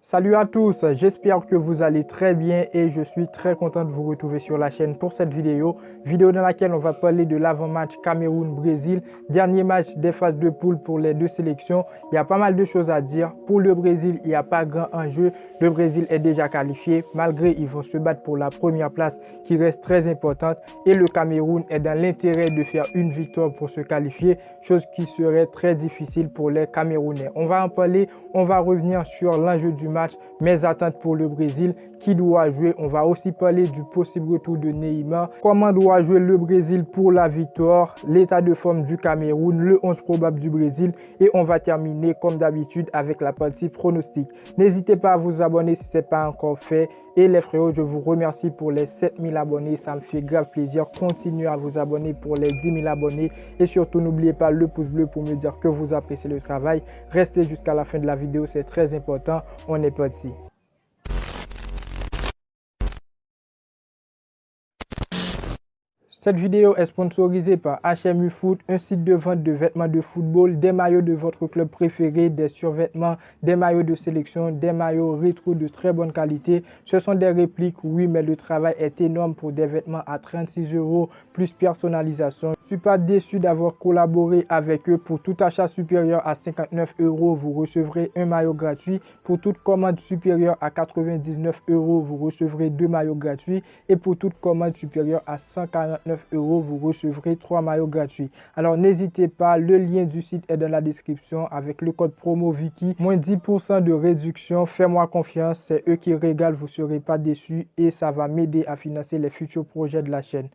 Salut à tous, j'espère que vous allez très bien et je suis très content de vous retrouver sur la chaîne pour cette vidéo dans laquelle on va parler de l'avant-match Cameroun-Brésil, dernier match des phases de poule pour les deux sélections. Il y a pas mal de choses à dire. Pour le Brésil, il n'y a pas grand enjeu. Le Brésil est déjà qualifié, malgré ils vont se battre pour la première place qui reste très importante et le Cameroun est dans l'intérêt de faire une victoire pour se qualifier, chose qui serait très difficile pour les Camerounais. On va en parler, on va revenir sur l'enjeu du match, mes attentes pour le Brésil, qui doit jouer. On va aussi parler du possible retour de Neymar, comment doit jouer le Brésil pour la victoire, l'état de forme du Cameroun, le 11 probable du Brésil et on va terminer comme d'habitude avec la partie pronostic. N'hésitez pas à vous abonner si ce n'est pas encore fait. Et les frérots, je vous remercie pour les 7000 abonnés, ça me fait grave plaisir. Continuez à vous abonner pour les 10 000 abonnés et surtout n'oubliez pas le pouce bleu pour me dire que vous appréciez le travail. Restez jusqu'à la fin de la vidéo, c'est très important. On est parti. Cette vidéo est sponsorisée par HMU Foot, un site de vente de vêtements de football, des maillots de votre club préféré, des survêtements, des maillots de sélection, des maillots rétro de très bonne qualité. Ce sont des répliques, oui, mais le travail est énorme pour des vêtements à 36 € plus personnalisation. Je ne suis pas déçu d'avoir collaboré avec eux. Pour tout achat supérieur à 59 €, vous recevrez un maillot gratuit. Pour toute commande supérieure à 99 €, vous recevrez 2 maillots gratuits. Et pour toute commande supérieure à 149 €, vous recevrez 3 maillots gratuits. Alors n'hésitez pas, le lien du site est dans la description avec le code promo Vicky. Moins 10% de réduction, fais-moi confiance, c'est eux qui régalent, vous ne serez pas déçus et ça va m'aider à financer les futurs projets de la chaîne.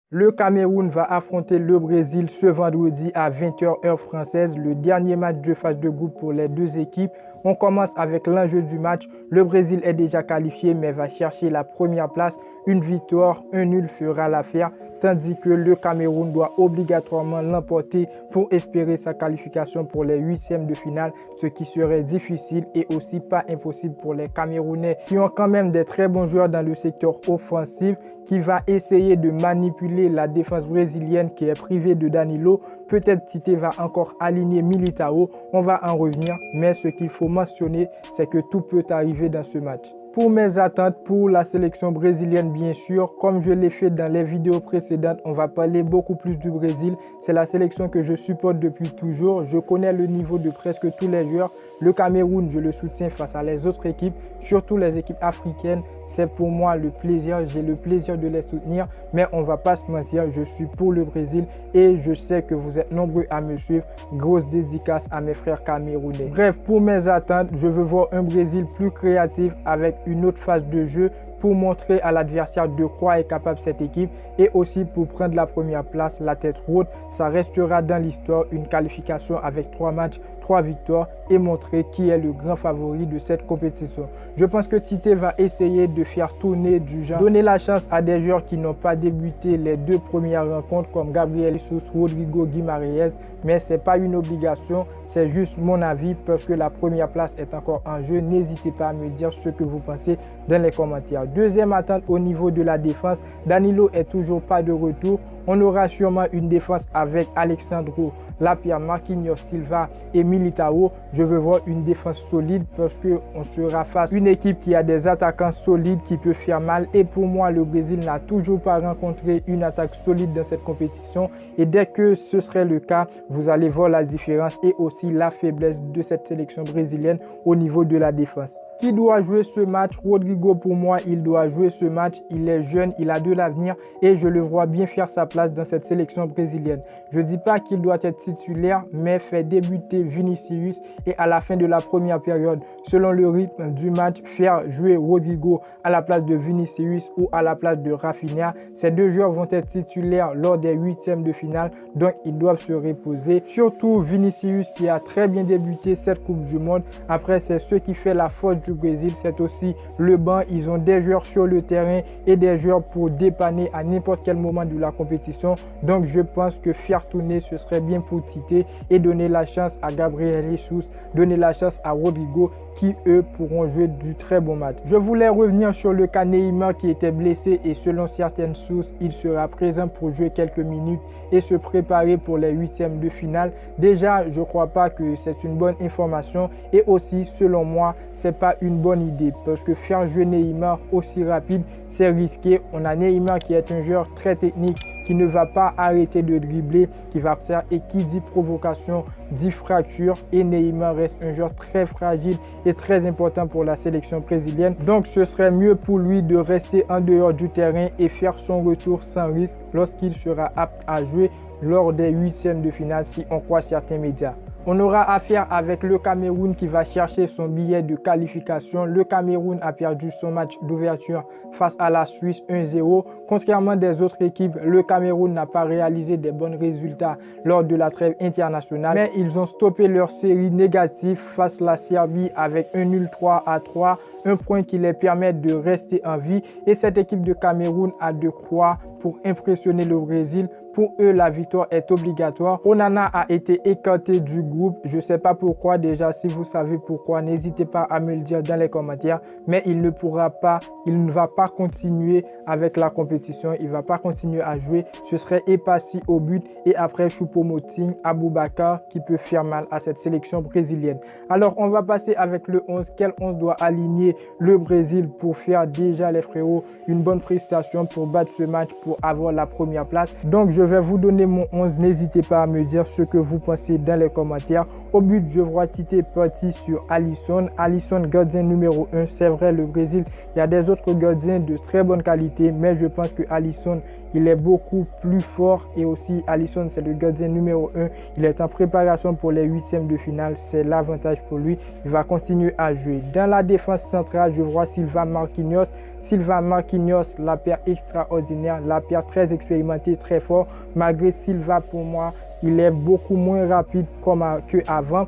Le Cameroun va affronter le Brésil ce vendredi à 20 h heure française, le dernier match de phase de groupe pour les deux équipes. On commence avec l'enjeu du match. Le Brésil est déjà qualifié mais va chercher la première place. Une victoire, un nul fera l'affaire, tandis que le Cameroun doit obligatoirement l'emporter pour espérer sa qualification pour les huitièmes de finale, ce qui serait difficile et aussi pas impossible pour les Camerounais qui ont quand même des très bons joueurs dans le secteur offensif, qui va essayer de manipuler la défense brésilienne qui est privée de Danilo. Peut-être Tite va encore aligner Militao, on va en revenir, mais ce qu'il faut mentionner, c'est que tout peut arriver dans ce match. Pour mes attentes pour la sélection brésilienne, bien sûr, comme je l'ai fait dans les vidéos précédentes, on va parler beaucoup plus du Brésil. C'est la sélection que je supporte depuis toujours. Je connais le niveau de presque tous les joueurs. Le Cameroun, je le soutiens face à les autres équipes, surtout les équipes africaines. C'est pour moi le plaisir, j'ai le plaisir de les soutenir. Mais on ne va pas se mentir, je suis pour le Brésil et je sais que vous êtes nombreux à me suivre. Grosse dédicace à mes frères camerounais. Bref, pour mes attentes, je veux voir un Brésil plus créatif avec une autre phase de jeu pour montrer à l'adversaire de quoi est capable cette équipe et aussi pour prendre la première place, la tête haute. Ça restera dans l'histoire une qualification avec 3 matchs, 3 victoires et montrer qui est le grand favori de cette compétition. Je pense que Tite va essayer de faire tourner du genre, donner la chance à des joueurs qui n'ont pas débuté les 2 premières rencontres comme Gabriel Jesus, Rodrigo Guimaraes, mais ce n'est pas une obligation, c'est juste mon avis parce que la première place est encore en jeu. N'hésitez pas à me dire ce que vous pensez dans les commentaires. Deuxième attente au niveau de la défense, Danilo est toujours pas de retour. On aura sûrement une défense avec Alexandro Lapierre, Marquinhos, Silva et Militao. Je veux voir une défense solide parce qu'on sera face à une équipe qui a des attaquants solides qui peut faire mal. Et pour moi, le Brésil n'a toujours pas rencontré une attaque solide dans cette compétition. Et dès que ce serait le cas, vous allez voir la différence et aussi la faiblesse de cette sélection brésilienne au niveau de la défense. Qui doit jouer ce match? Rodrigo, pour moi, il doit jouer ce match. Il est jeune, il a de l'avenir et je le vois bien faire sa place dans cette sélection brésilienne. Je ne dis pas qu'il doit être titulaire, mais fait débuter Vinicius et à la fin de la première période, selon le rythme du match, faire jouer Rodrigo à la place de Vinicius ou à la place de Rafinha. Ces deux joueurs vont être titulaires lors des huitièmes de finale, donc ils doivent se reposer. Surtout Vinicius qui a très bien débuté cette Coupe du Monde. Après, c'est ce qui fait la force du Brésil, c'est aussi le banc. Ils ont des joueurs sur le terrain et des joueurs pour dépanner à n'importe quel moment de la compétition. Donc je pense que faire tourner ce serait bien pour Tite et donner la chance à Gabriel Jesus, donner la chance à Rodrigo qui eux pourront jouer du très bon match. Je voulais revenir sur le cas Neymar qui était blessé et selon certaines sources, il sera présent pour jouer quelques minutes et se préparer pour les huitièmes de finale. Déjà, je ne crois pas que c'est une bonne information et aussi, selon moi, c'est pas une bonne idée parce que faire jouer Neymar aussi rapide, c'est risqué. On a Neymar qui est un joueur très technique, qui ne va pas arrêter de dribbler, qui va faire et qui dit provocation, dit fracture et Neymar reste un joueur très fragile et très important pour la sélection brésilienne. Donc ce serait mieux pour lui de rester en dehors du terrain et faire son retour sans risque lorsqu'il sera apte à jouer lors des huitièmes de finale si on croit certains médias. On aura affaire avec le Cameroun qui va chercher son billet de qualification. Le Cameroun a perdu son match d'ouverture face à la Suisse 1-0. Contrairement des autres équipes, le Cameroun n'a pas réalisé des bons résultats lors de la trêve internationale. Mais ils ont stoppé leur série négative face à la Serbie avec un nul 3-3. Un point qui les permet de rester en vie. Et cette équipe de Cameroun a de quoi pour impressionner le Brésil. Pour eux, la victoire est obligatoire. Onana a été écarté du groupe. Je ne sais pas pourquoi. Déjà, si vous savez pourquoi, n'hésitez pas à me le dire dans les commentaires. Mais il ne pourra pas, il ne va pas continuer avec la compétition. Il ne va pas continuer à jouer. Ce serait Epassi au but. Et après, Choupo-Moting, Aboubakar qui peut faire mal à cette sélection brésilienne. Alors, on va passer avec le 11. Quel 11 doit aligner le Brésil pour faire déjà, les frérots, une bonne prestation pour battre ce match, pour avoir la première place. Donc, je vais vous donner mon 11. N'hésitez pas à me dire ce que vous pensez dans les commentaires. Au but, je vois Tite parti sur Alisson. Alisson, gardien numéro 1. C'est vrai, le Brésil, il y a des autres gardiens de très bonne qualité, mais je pense que Alisson, il est beaucoup plus fort. Et aussi, Alisson, c'est le gardien numéro 1. Il est en préparation pour les huitièmes de finale. C'est l'avantage pour lui. Il va continuer à jouer. Dans la défense centrale, je vois Silva Marquinhos. Silva Marquinhos, la paire extraordinaire, la paire très expérimentée, très fort. Malgré Silva, pour moi, il est beaucoup moins rapide qu'avant,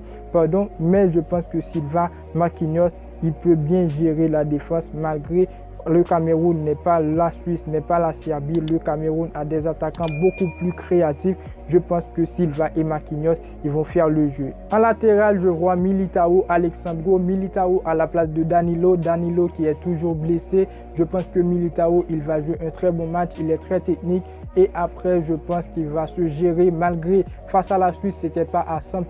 mais je pense que Silva Marquinhos, il peut bien gérer la défense malgré le Cameroun n'est pas la Suisse, n'est pas la Serbie. Le Cameroun a des attaquants beaucoup plus créatifs. Je pense que Silva et Marquinhos, ils vont faire le jeu. En latéral, je vois Militao, Alexandro. Militao à la place de Danilo. Danilo qui est toujours blessé. Je pense que Militao, il va jouer un très bon match. Il est très technique. Et après, je pense qu'il va se gérer malgré face à la Suisse, ce n'était pas à 100%.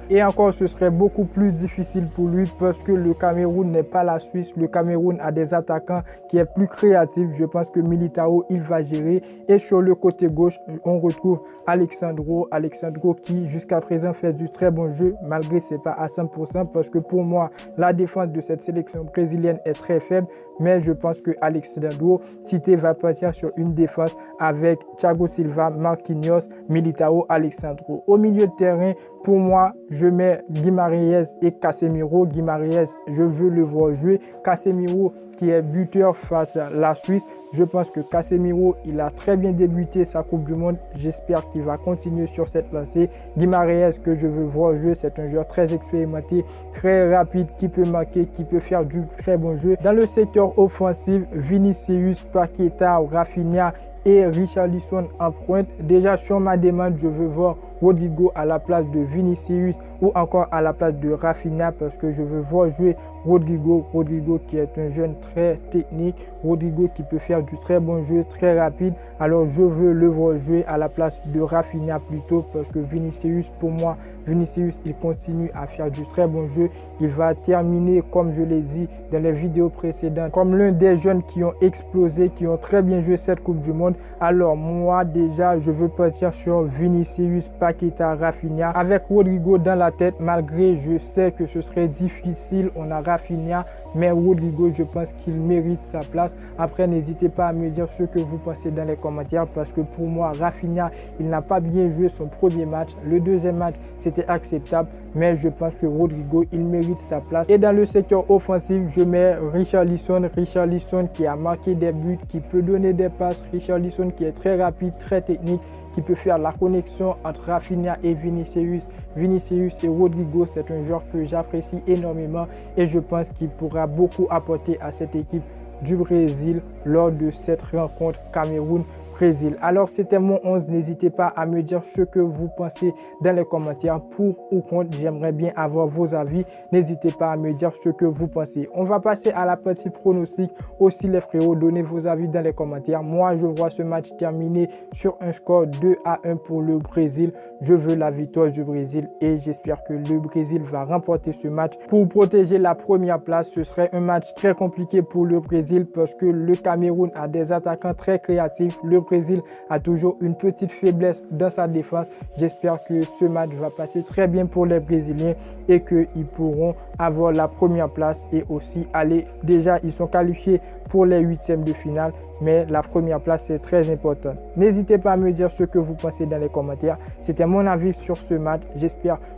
Et encore, ce serait beaucoup plus difficile pour lui parce que le Cameroun n'est pas la Suisse. Le Cameroun a des attaquants qui est plus créatifs. Je pense que Militao, il va gérer. Et sur le côté gauche, on retrouve Alexandro. Alexandro qui, jusqu'à présent, fait du très bon jeu malgré ce n'est pas à 100% parce que pour moi, la défense de cette sélection brésilienne est très faible. Mais je pense que Alexandro Tite va partir sur une défense avec Thiago Silva, Marquinhos, Militao, Alexandro. Au milieu de terrain, pour moi, je mets Guimarães et Casemiro. Guimarães, je veux le voir jouer. Casemiro qui est buteur face à la Suisse. Je pense que Casemiro, il a très bien débuté sa Coupe du Monde. J'espère qu'il va continuer sur cette lancée. Guimarães que je veux voir jouer, c'est un joueur très expérimenté, très rapide, qui peut marquer, qui peut faire du très bon jeu. Dans le secteur offensif, Vinicius, Paqueta, Rafinha et Richarlison en pointe. Déjà sur ma demande, je veux voir Rodrigo à la place de Vinicius ou encore à la place de Rafinha parce que je veux voir jouer Rodrigo. Rodrigo qui est un jeune très technique. Rodrigo qui peut faire du très bon jeu, très rapide. Alors je veux le voir jouer à la place de Rafinha plutôt parce que Vinicius, pour moi, Vinicius, il continue à faire du très bon jeu. Il va terminer, comme je l'ai dit dans les vidéos précédentes, comme l'un des jeunes qui ont explosé, qui ont très bien joué cette Coupe du Monde. Alors moi déjà, je veux partir sur Vinicius, Paqueta, Rafinha avec Rodrigo dans la tête. Malgré, je sais que ce serait difficile, on a Rafinha, mais Rodrigo, je pense qu'il mérite sa place. Après, n'hésitez pas à me dire ce que vous pensez dans les commentaires parce que pour moi, Rafinha, il n'a pas bien joué son premier match. Le deuxième match, c'était acceptable, mais je pense que Rodrigo, il mérite sa place. Et dans le secteur offensif, je mets Richarlison. Richarlison qui a marqué des buts, qui peut donner des passes. Richarlison qui est très rapide, très technique, qui peut faire la connexion entre Rafinha et Vinicius. Vinicius et Rodrigo, c'est un joueur que j'apprécie énormément et je pense qu'il pourra beaucoup apporter à cette équipe du Brésil lors de cette rencontre Cameroun Brésil. Alors c'était mon 11, n'hésitez pas à me dire ce que vous pensez dans les commentaires, pour ou contre. J'aimerais bien avoir vos avis, n'hésitez pas à me dire ce que vous pensez. On va passer à la partie pronostic aussi les frérots, donnez vos avis dans les commentaires. Moi je vois ce match terminé sur un score 2-1 pour le Brésil. Je veux la victoire du Brésil et j'espère que le Brésil va remporter ce match pour protéger la première place. Ce serait un match très compliqué pour le Brésil parce que le Cameroun a des attaquants très créatifs. Le Brésil a toujours une petite faiblesse dans sa défense. J'espère que ce match va passer très bien pour les Brésiliens et qu'ils pourront avoir la première place et aussi aller. Déjà, ils sont qualifiés pour les huitièmes de finale, mais la première place c'est très important. N'hésitez pas à me dire ce que vous pensez dans les commentaires. C'était mon avis sur ce match.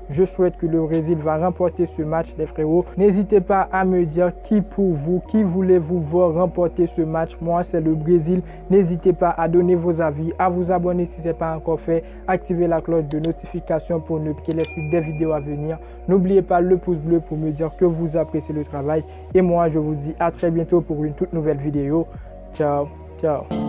Je souhaite que le Brésil va remporter ce match, les frérots. N'hésitez pas à me dire qui voulez-vous voir remporter ce match. Moi c'est le Brésil. N'hésitez pas à donner vos avis, à vous abonner si ce n'est pas encore fait, activer la cloche de notification pour ne pas les suites des vidéos à venir. N'oubliez pas le pouce bleu pour me dire que vous appréciez le travail et moi je vous dis à très bientôt pour une toute nouvelle vidéo. Ciao, ciao.